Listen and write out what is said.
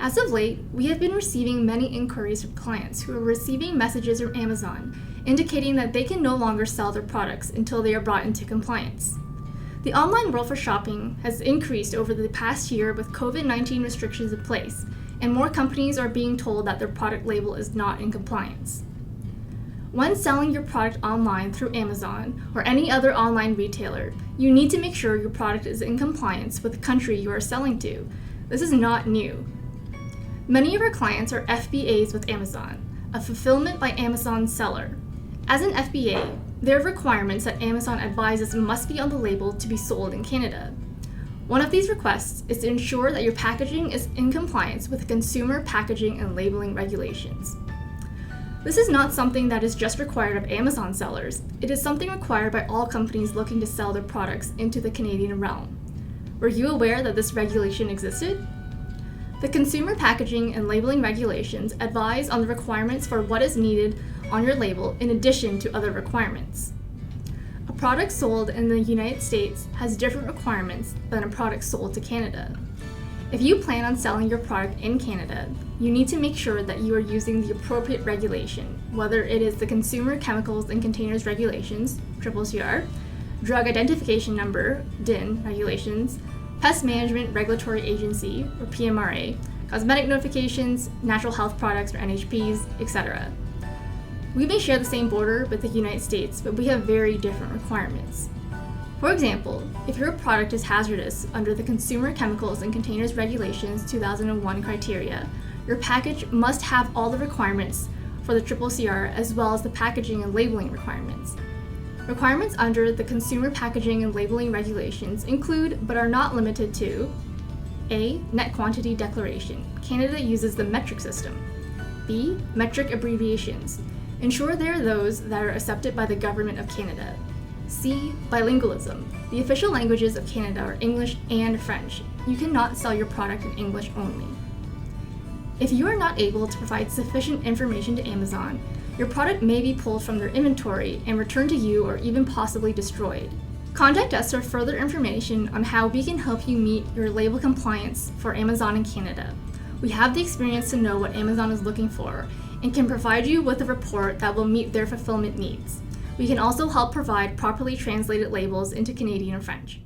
As of late, we have been receiving many inquiries from clients who are receiving messages from Amazon indicating that they can no longer sell their products until they are brought into compliance. The online world for shopping has increased over the past year with COVID-19 restrictions in place, and more companies are being told that their product label is not in compliance. When selling your product online through Amazon or any other online retailer, you need to make sure your product is in compliance with the country you are selling to. This is not new. Many of our clients are FBAs with Amazon, a Fulfillment by Amazon seller. As an FBA, there are requirements that Amazon advises must be on the label to be sold in Canada. One of these requests is to ensure that your packaging is in compliance with the consumer packaging and labeling regulations. This is not something that is just required of Amazon sellers. It is something required by all companies looking to sell their products into the Canadian realm. Were you aware that this regulation existed? The consumer packaging and labeling regulations advise on the requirements for what is needed on your label in addition to other requirements. A product sold in the United States has different requirements than a product sold to Canada. If you plan on selling your product in Canada, you need to make sure that you are using the appropriate regulation, whether it is the Consumer Chemicals and Containers Regulations, CCCR, Drug Identification Number, DIN, regulations, Pest Management Regulatory Agency, or PMRA, cosmetic notifications, natural health products, or NHPs, etc. We may share the same border with the United States, but we have very different requirements. For example, if your product is hazardous under the Consumer Chemicals and Containers Regulations 2001 criteria, your package must have all the requirements for the CCCR as well as the packaging and labeling requirements. Requirements under the Consumer Packaging and Labeling Regulations include, but are not limited to, A. Net quantity declaration. Canada uses the metric system. B. Metric abbreviations. Ensure they are those that are accepted by the Government of Canada. C. Bilingualism. The official languages of Canada are English and French. You cannot sell your product in English only. If you are not able to provide sufficient information to Amazon, your product may be pulled from their inventory and returned to you or even possibly destroyed. Contact us for further information on how we can help you meet your label compliance for Amazon in Canada. We have the experience to know what Amazon is looking for and can provide you with a report that will meet their fulfillment needs. We can also help provide properly translated labels into Canadian and French.